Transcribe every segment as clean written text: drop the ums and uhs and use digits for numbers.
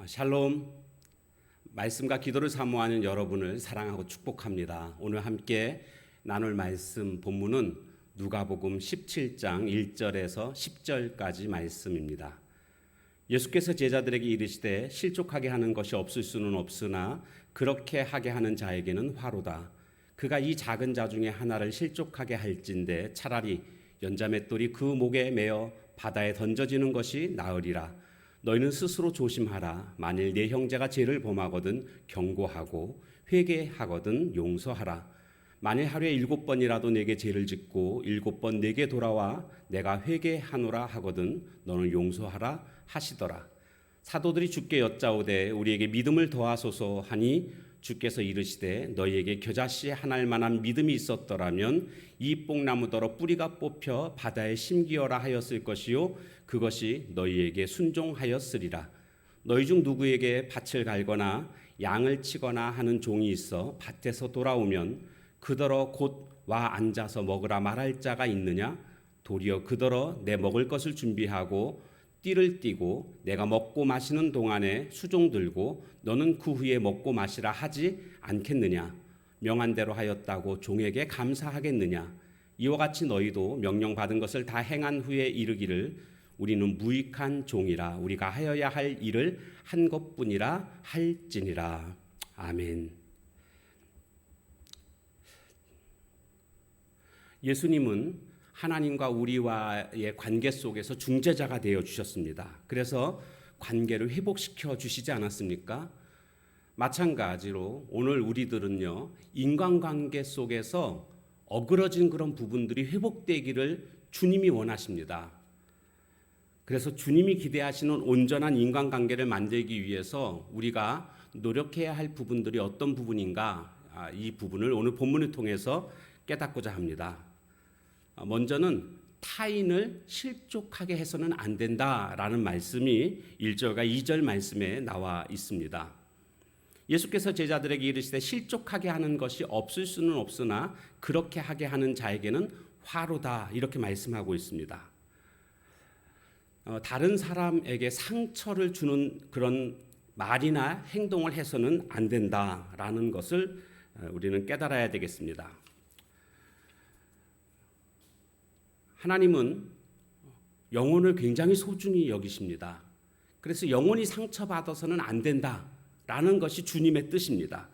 샬롬. 말씀과 기도를 사모하는 여러분을 사랑하고 축복합니다. 오늘 함께 나눌 말씀 본문은 누가복음 17장 1절에서 10절까지 말씀입니다. 예수께서 제자들에게 이르시되 실족하게 하는 것이 없을 수는 없으나 그렇게 하게 하는 자에게는 화로다. 그가 이 작은 자 중에 하나를 실족하게 할진대 차라리 연자맷돌이 그 목에 매어 바다에 던져지는 것이 나으리라. 너희는 스스로 조심하라. 만일 네 형제가 죄를 범하거든 경고하고 회개하거든 용서하라. 만일 하루에 7번이라도 내게 죄를 짓고 7번 내게 돌아와 내가 회개하노라 하거든 너는 용서하라 하시더라. 사도들이 주께 여짜오되 우리에게 믿음을 더하소서 하니 주께서 이르시되 너희에게 겨자씨 하나일 만한 믿음이 있었더라면 이 뽕나무더러 뿌리가 뽑혀 바다에 심기어라 하였을 것이요 그것이 너희에게 순종하였으리라. 너희 중 누구에게 밭을 갈거나 양을 치거나 하는 종이 있어 밭에서 돌아오면 그더러 곧 와 앉아서 먹으라 말할 자가 있느냐? 도리어 그더러 내 먹을 것을 준비하고 띠를 띠고 내가 먹고 마시는 동안에 수종 들고 너는 그 후에 먹고 마시라 하지 않겠느냐? 명한 대로 하였다고 종에게 감사하겠느냐? 이와 같이 너희도 명령받은 것을 다 행한 후에 이르기를 우리는 무익한 종이라 우리가 하여야 할 일을 한 것뿐이라 할지니라. 아멘. 예수님은 하나님과 우리와의 관계 속에서 중재자가 되어 주셨습니다. 그래서 관계를 회복시켜 주시지 않았습니까? 마찬가지로 오늘 우리들은요, 인간관계 속에서 어그러진 그런 부분들이 회복되기를 주님이 원하십니다. 그래서 주님이 기대하시는 온전한 인간관계를 만들기 위해서 우리가 노력해야 할 부분들이 어떤 부분인가, 이 부분을 오늘 본문을 통해서 깨닫고자 합니다. 먼저는 타인을 실족하게 해서는 안 된다라는 말씀이 1절과 2절 말씀에 나와 있습니다. 예수께서 제자들에게 이르시되 실족하게 하는 것이 없을 수는 없으나 그렇게 하게 하는 자에게는 화로다 이렇게 말씀하고 있습니다. 다른 사람에게 상처를 주는 그런 말이나 행동을 해서는 안 된다라는 것을 우리는 깨달아야 되겠습니다. 하나님은 영혼을 굉장히 소중히 여기십니다. 그래서 영혼이 상처받아서는 안 된다라는 것이 주님의 뜻입니다.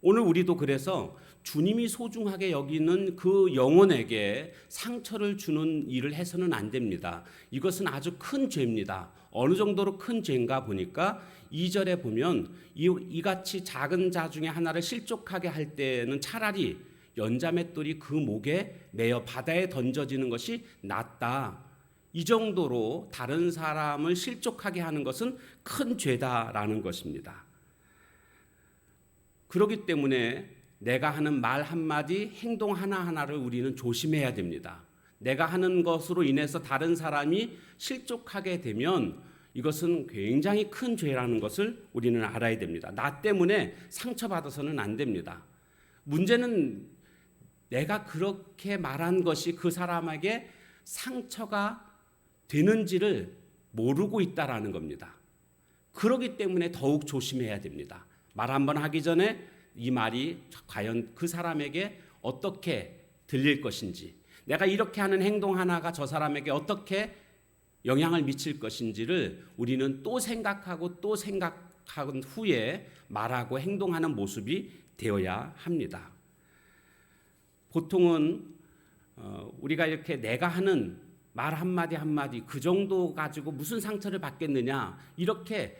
오늘 우리도 그래서 주님이 소중하게 여기는 그 영혼에게 상처를 주는 일을 해서는 안 됩니다. 이것은 아주 큰 죄입니다. 어느 정도로 큰 죄인가 보니까 2절에 보면 이같이 작은 자 중에 하나를 실족하게 할 때는 차라리 연자맷돌이 그 목에 매어 바다에 던져지는 것이 낫다. 이 정도로 다른 사람을 실족하게 하는 것은 큰 죄다라는 것입니다. 그렇기 때문에 내가 하는 말 한마디, 행동 하나하나를 우리는 조심해야 됩니다. 내가 하는 것으로 인해서 다른 사람이 실족하게 되면 이것은 굉장히 큰 죄라는 것을 우리는 알아야 됩니다. 나 때문에 상처받아서는 안 됩니다. 문제는 내가 그렇게 말한 것이 그 사람에게 상처가 되는지를 모르고 있다라는 겁니다. 그렇기 때문에 더욱 조심해야 됩니다. 말 한번 하기 전에 이 말이 과연 그 사람에게 어떻게 들릴 것인지, 내가 이렇게 하는 행동 하나가 저 사람에게 어떻게 영향을 미칠 것인지를 우리는 또 생각하고 또 생각한 후에 말하고 행동하는 모습이 되어야 합니다. 보통은 우리가 이렇게 내가 하는 말 한마디 한마디 그 정도 가지고 무슨 상처를 받겠느냐 이렇게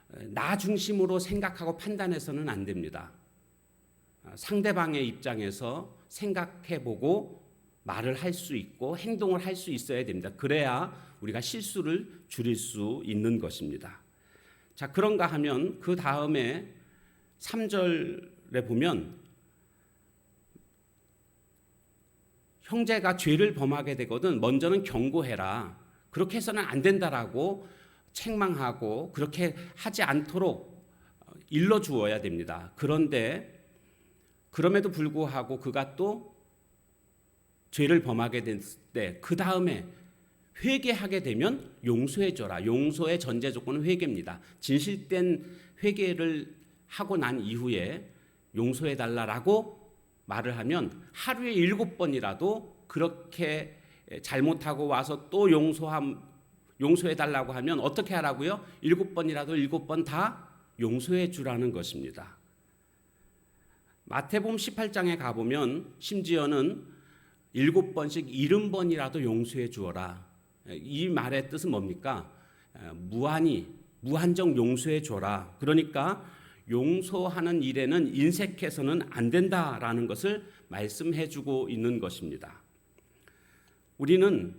나 중심으로 생각하고 판단해서는 안 됩니다. 상대방의 입장에서 생각해보고 말을 할 수 있고 행동을 할 수 있어야 됩니다. 그래야 우리가 실수를 줄일 수 있는 것입니다. 자, 그런가 하면 그 다음에 3절에 보면 형제가 죄를 범하게 되거든 먼저는 경고해라. 그렇게 해서는 안 된다라고 책망하고 그렇게 하지 않도록 일러주어야 됩니다. 그런데 그럼에도 불구하고 그가 또 죄를 범하게 됐을 때 그 다음에 회개하게 되면 용서해 줘라. 용서의 전제 조건은 회개입니다. 진실된 회개를 하고 난 이후에 용서해 달라라고 말을 하면 하루에 7번이라도 그렇게 잘못하고 와서 또 용서해 달라고 하면 어떻게 하라고요? 7번이라도 7번 다 용서해 주라는 것입니다. 마태복음 18장에 가보면 심지어는 7번씩 70번이라도 용서해 주어라. 이 말의 뜻은 뭡니까? 무한정 용서해 줘라. 그러니까 용서하는 일에는 인색해서는 안 된다라는 것을 말씀해 주고 있는 것입니다. 우리는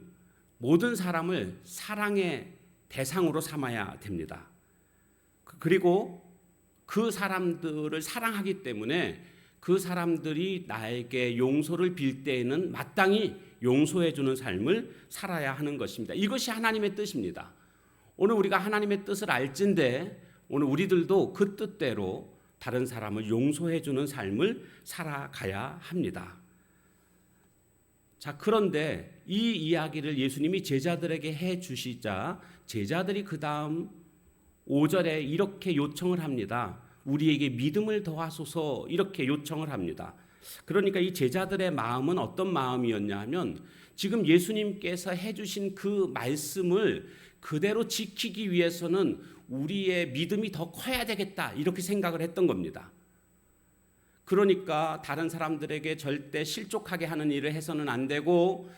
모든 사람을 사랑의 대상으로 삼아야 됩니다. 그리고 그 사람들을 사랑하기 때문에 그 사람들이 나에게 용서를 빌 때에는 마땅히 용서해 주는 삶을 살아야 하는 것입니다. 이것이 하나님의 뜻입니다. 오늘 우리가 하나님의 뜻을 알진데 오늘 우리들도 그 뜻대로 다른 사람을 용서해 주는 삶을 살아가야 합니다. 자, 그런데 이 이야기를 예수님이 제자들에게 해 주시자 제자들이 그 다음 5절에 이렇게 요청을 합니다. 우리에게 믿음을 더하소서 이렇게 요청을 합니다. 그러니까 이 제자들의 마음은 어떤 마음이었냐 하면 지금 예수님께서 해주신 그 말씀을 그대로 지키기 위해서는 우리의 믿음이 더 커야 되겠다 이렇게 생각을 했던 겁니다. 그러니까 다른 사람들에게 절대 실족하게 하는 일을 해서는 안 되고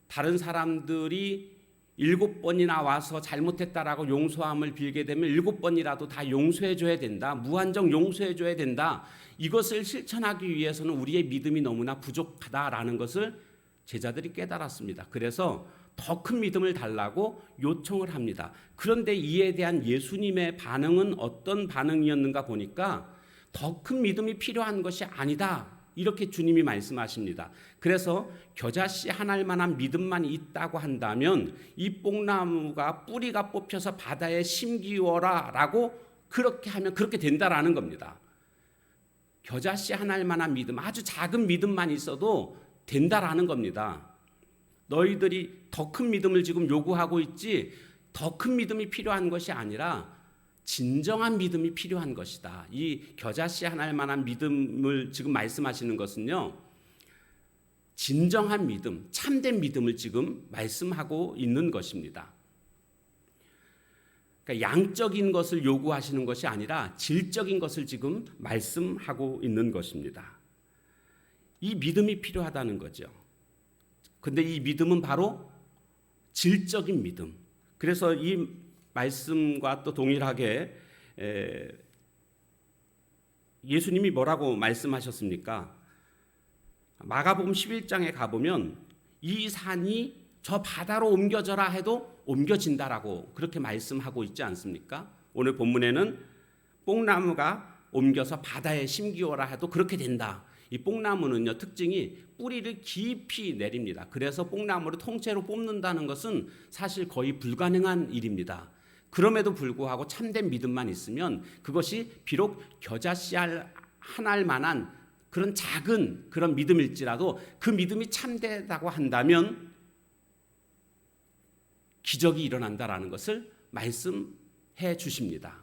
다른 사람들이 7번이나 와서 잘못했다라고 용서함을 빌게 되면 7번이라도 다 용서해 줘야 된다. 무한정 용서해 줘야 된다. 이것을 실천하기 위해서는 우리의 믿음이 너무나 부족하다라는 것을 제자들이 깨달았습니다. 그래서 더 큰 믿음을 달라고 요청을 합니다. 그런데 이에 대한 예수님의 반응은 어떤 반응이었는가 보니까 더 큰 믿음이 필요한 것이 아니다. 이렇게 주님이 말씀하십니다. 그래서 겨자씨 한 알만한 믿음만 있다고 한다면 이 뽕나무가 뿌리가 뽑혀서 바다에 심기워라 라고 그렇게 하면 그렇게 된다라는 겁니다. 겨자씨 한 알만한 믿음, 아주 작은 믿음만 있어도 된다라는 겁니다. 너희들이 더 큰 믿음을 지금 요구하고 있지 더 큰 믿음이 필요한 것이 아니라 진정한 믿음이 필요한 것이다. 이 겨자씨 한 알만한 믿음을 지금 말씀하시는 것은요. 진정한 믿음, 참된 믿음을 지금 말씀하고 있는 것입니다. 그러니까 양적인 것을 요구하시는 것이 아니라 질적인 것을 지금 말씀하고 있는 것입니다. 이 믿음이 필요하다는 거죠. 근데 이 믿음은 바로 질적인 믿음. 그래서 이 말씀과 또 동일하게 예수님이 뭐라고 말씀하셨습니까? 마가복음 11장에 가보면 이 산이 저 바다로 옮겨져라 해도 옮겨진다라고 그렇게 말씀하고 있지 않습니까? 오늘 본문에는 뽕나무가 옮겨서 바다에 심기워라 해도 그렇게 된다. 이 뽕나무는요 특징이 뿌리를 깊이 내립니다. 그래서 뽕나무를 통째로 뽑는다는 것은 사실 거의 불가능한 일입니다. 그럼에도 불구하고 참된 믿음만 있으면 그것이 비록 겨자씨 한 알만한 그런 작은 그런 믿음일지라도 그 믿음이 참되다고 한다면 기적이 일어난다라는 것을 말씀해 주십니다.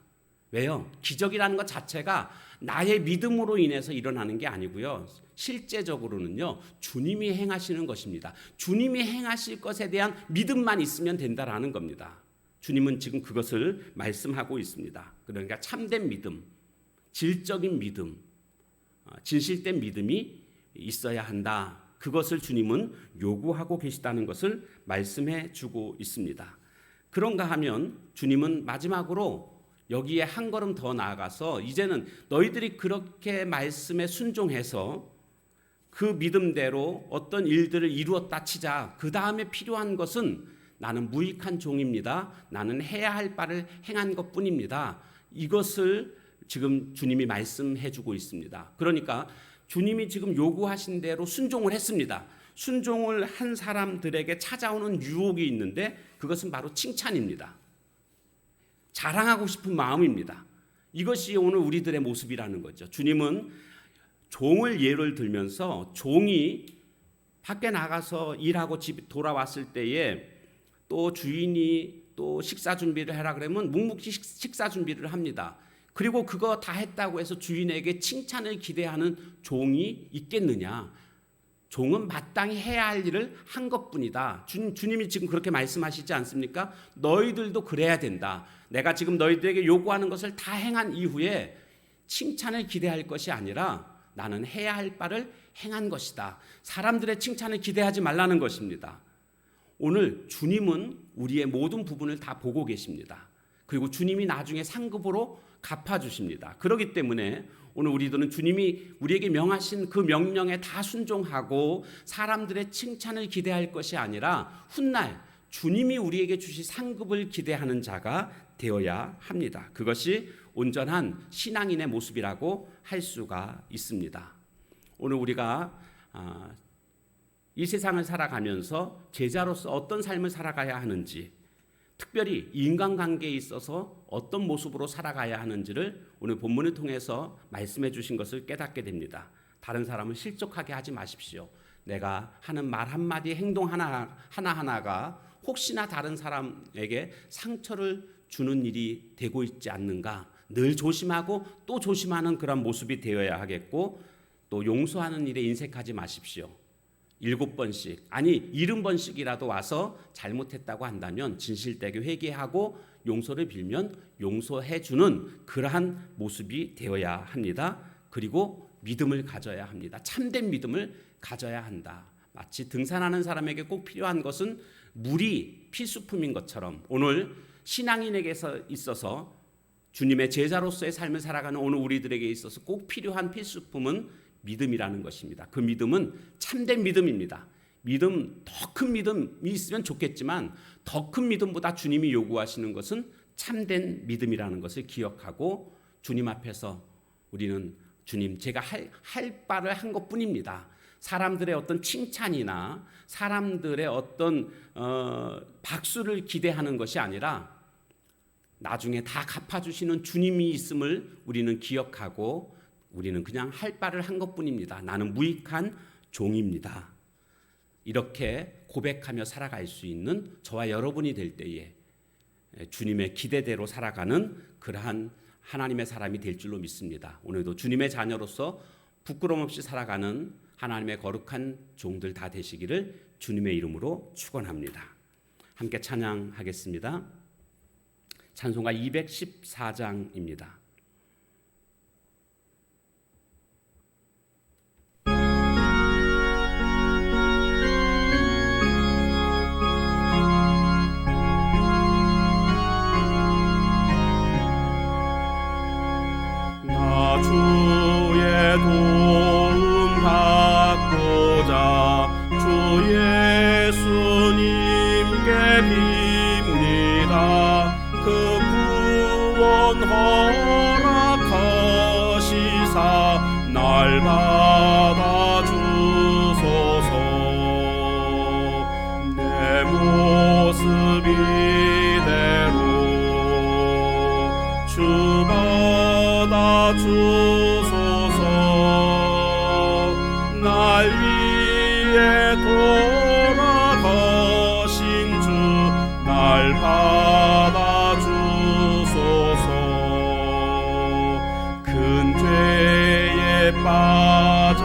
왜요? 기적이라는 것 자체가 나의 믿음으로 인해서 일어나는 게 아니고요. 실제적으로는요. 주님이 행하시는 것입니다. 주님이 행하실 것에 대한 믿음만 있으면 된다라는 겁니다. 주님은 지금 그것을 말씀하고 있습니다. 그러니까 참된 믿음, 질적인 믿음, 진실된 믿음이 있어야 한다. 그것을 주님은 요구하고 계시다는 것을 말씀해 주고 있습니다. 그런가 하면 주님은 마지막으로 여기에 한 걸음 더 나아가서 이제는 너희들이 그렇게 말씀에 순종해서 그 믿음대로 어떤 일들을 이루었다 치자. 그 다음에 필요한 것은 나는 무익한 종입니다. 나는 해야 할 바를 행한 것뿐입니다. 이것을 지금 주님이 말씀해 주고 있습니다. 그러니까 주님이 지금 요구하신 대로 순종을 했습니다. 순종을 한 사람들에게 찾아오는 유혹이 있는데 그것은 바로 칭찬입니다. 자랑하고 싶은 마음입니다. 이것이 오늘 우리들의 모습이라는 거죠. 주님은 종을 예를 들면서 종이 밖에 나가서 일하고 집 돌아왔을 때에 또 주인이 또 식사 준비를 하라 그러면 묵묵히 식사 준비를 합니다. 그리고 그거 다 했다고 해서 주인에게 칭찬을 기대하는 종이 있겠느냐? 종은 마땅히 해야 할 일을 한 것뿐이다. 주님이 지금 그렇게 말씀하시지 않습니까? 너희들도 그래야 된다. 내가 지금 너희들에게 요구하는 것을 다 행한 이후에 칭찬을 기대할 것이 아니라 나는 해야 할 바를 행한 것이다. 사람들의 칭찬을 기대하지 말라는 것입니다. 오늘 주님은 우리의 모든 부분을 다 보고 계십니다. 그리고 주님이 나중에 상급으로 갚아주십니다. 그렇기 때문에 오늘 우리들은 주님이 우리에게 명하신 그 명령에 다 순종하고 사람들의 칭찬을 기대할 것이 아니라 훗날 주님이 우리에게 주실 상급을 기대하는 자가 되어야 합니다. 그것이 온전한 신앙인의 모습이라고 할 수가 있습니다. 오늘 우리가 이 세상을 살아가면서 제자로서 어떤 삶을 살아가야 하는지, 특별히 인간관계에 있어서 어떤 모습으로 살아가야 하는지를 오늘 본문을 통해서 말씀해 주신 것을 깨닫게 됩니다. 다른 사람을 실족하게 하지 마십시오. 내가 하는 말 한마디, 행동 하나하나가 혹시나 다른 사람에게 상처를 주는 일이 되고 있지 않는가, 늘 조심하고 또 조심하는 그런 모습이 되어야 하겠고, 또 용서하는 일에 인색하지 마십시오. 7번씩 아니 70번씩이라도 와서 잘못했다고 한다면 진실되게 회개하고 용서를 빌면 용서해주는 그러한 모습이 되어야 합니다. 그리고 믿음을 가져야 합니다. 참된 믿음을 가져야 한다. 마치 등산하는 사람에게 꼭 필요한 것은 물이 필수품인 것처럼 오늘 신앙인에게 있어서 주님의 제자로서의 삶을 살아가는 오늘 우리들에게 있어서 꼭 필요한 필수품은 믿음이라는 것입니다. 그 믿음은 참된 믿음입니다. 더 큰 믿음이 있으면 좋겠지만 더 큰 믿음보다 주님이 요구하시는 것은 참된 믿음이라는 것을 기억하고 주님 앞에서 우리는 주님, 제가 할 바를 한 것뿐입니다. 사람들의 어떤 칭찬이나 사람들의 어떤 박수를 기대하는 것이 아니라 나중에 다 갚아주시는 주님이 있음을 우리는 기억하고 우리는 그냥 할 바를 한 것뿐입니다. 나는 무익한 종입니다. 이렇게 고백하며 살아갈 수 있는 저와 여러분이 될 때에 주님의 기대대로 살아가는 그러한 하나님의 사람이 될 줄로 믿습니다. 오늘도 주님의 자녀로서 부끄럼 없이 살아가는 하나님의 거룩한 종들 다 되시기를 주님의 이름으로 축원합니다. 함께 찬양하겠습니다. 찬송가 214장입니다. 주의 도움 받고자 주 예수님께 빕니다. 그 구원 허락하시사 날 받아 주소서. 내 모습 이대로 주 받아 주소서. 날 위해 돌아가신 주 날 받아 주소서. 큰 죄에 빠져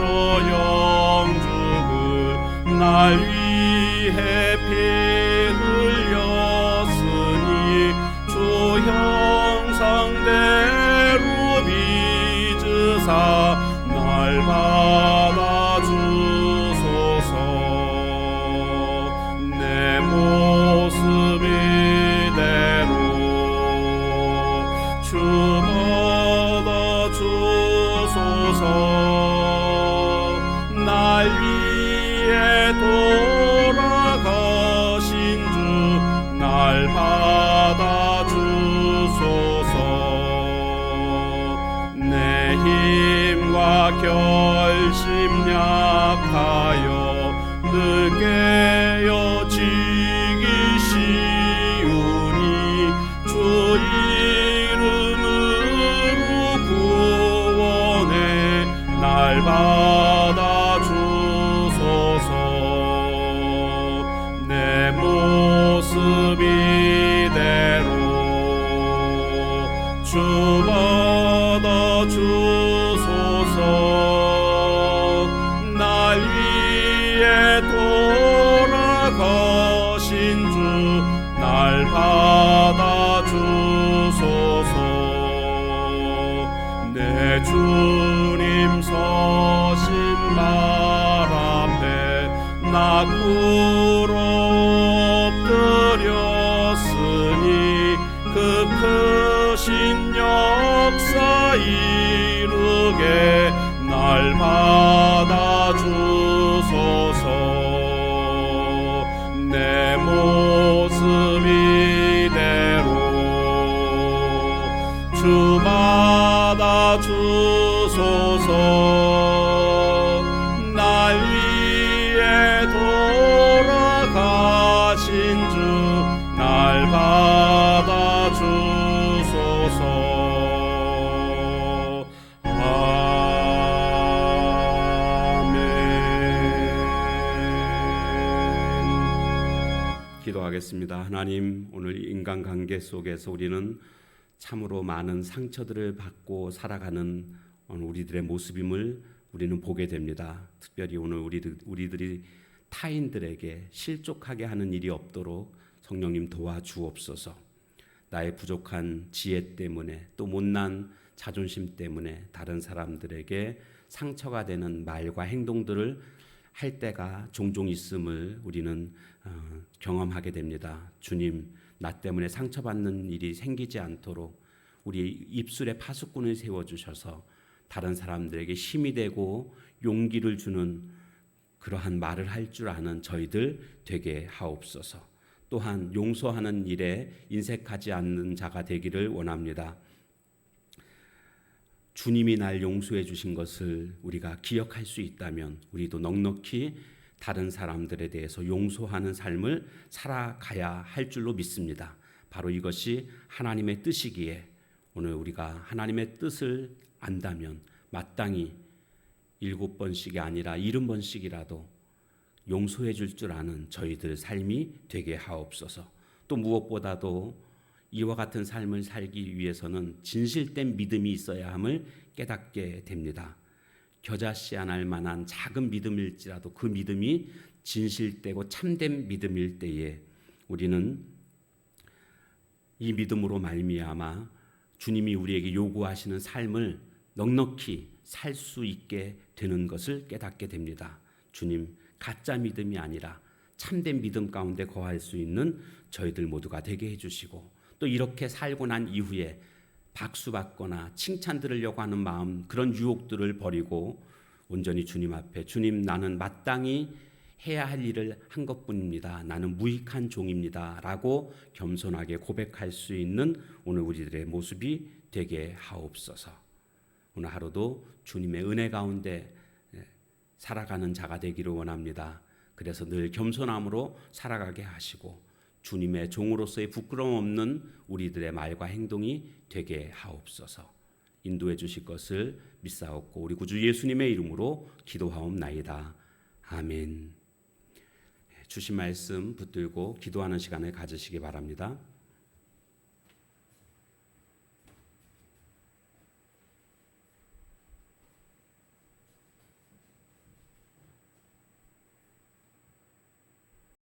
영죽을 날 위해 피 흘렸으니 주 형상대로 빚으사 날 받아 주소서. 내 모습 이대로 주 받아 주소서. 날 위해 돌아가신 주 날 받아 주소서. 내 힘과 결심 약하여 늘 깨어지기 쉬우니 주 이름으로 구원해 날 받아 주소서. 내 모습 주소서. 날 위해 돌아가신 주 날 받아주소서. 내 주님 서신 말 앞에 나 꿇어 엎드렸으니 그 크신 역사 이루게 날 받아주소서. 내 모습 이대로 주 받아주소서. 날 위해 돌아가신 주 날 받아주소서. 아멘. 기도하겠습니다. 하나님, 오늘 인간관계 속에서 우리는 참으로 많은 상처들을 받고 살아가는 우리들의 모습임을 우리는 보게 됩니다. 특별히 오늘 우리들이 타인들에게 실족하게 하는 일이 없도록 성령님 도와주옵소서. 나의 부족한 지혜 때문에 또 못난 자존심 때문에 다른 사람들에게 상처가 되는 말과 행동들을 할 때가 종종 있음을 우리는 경험하게 됩니다. 주님, 나 때문에 상처받는 일이 생기지 않도록 우리 입술에 파수꾼을 세워주셔서 다른 사람들에게 힘이 되고 용기를 주는 그러한 말을 할 줄 아는 저희들 되게 하옵소서. 또한 용서하는 일에 인색하지 않는 자가 되기를 원합니다. 주님이 날 용서해 주신 것을 우리가 기억할 수 있다면 우리도 넉넉히 다른 사람들에 대해서 용서하는 삶을 살아가야 할 줄로 믿습니다. 바로 이것이 하나님의 뜻이기에 오늘 우리가 하나님의 뜻을 안다면 마땅히 7번씩이 아니라 70번씩이라도 용서해 줄 줄 아는 저희들 삶이 되게 하옵소서. 또 무엇보다도 이와 같은 삶을 살기 위해서는 진실된 믿음이 있어야 함을 깨닫게 됩니다. 겨자씨안할 만한 작은 믿음일지라도 그 믿음이 진실되고 참된 믿음일 때에 우리는 이 믿음으로 말미암아 주님이 우리에게 요구하시는 삶을 넉넉히 살 수 있게 되는 것을 깨닫게 됩니다. 주님, 가짜 믿음이 아니라 참된 믿음 가운데 거할 수 있는 저희들 모두가 되게 해주시고 또 이렇게 살고 난 이후에 박수받거나 칭찬 들으려고 하는 마음, 그런 유혹들을 버리고 온전히 주님 앞에 주님, 나는 마땅히 해야 할 일을 한 것뿐입니다. 나는 무익한 종입니다. 라고 겸손하게 고백할 수 있는 오늘 우리들의 모습이 되게 하옵소서. 오늘 하루도 주님의 은혜 가운데 살아가는 자가 되기를 원합니다. 그래서 늘 겸손함으로 살아가게 하시고 주님의 종으로서의 부끄러움 없는 우리들의 말과 행동이 되게 하옵소서. 인도해 주실 것을 믿사옵고 우리 구주 예수님의 이름으로 기도하옵나이다. 아멘. 주신 말씀 붙들고 기도하는 시간을 가지시기 바랍니다.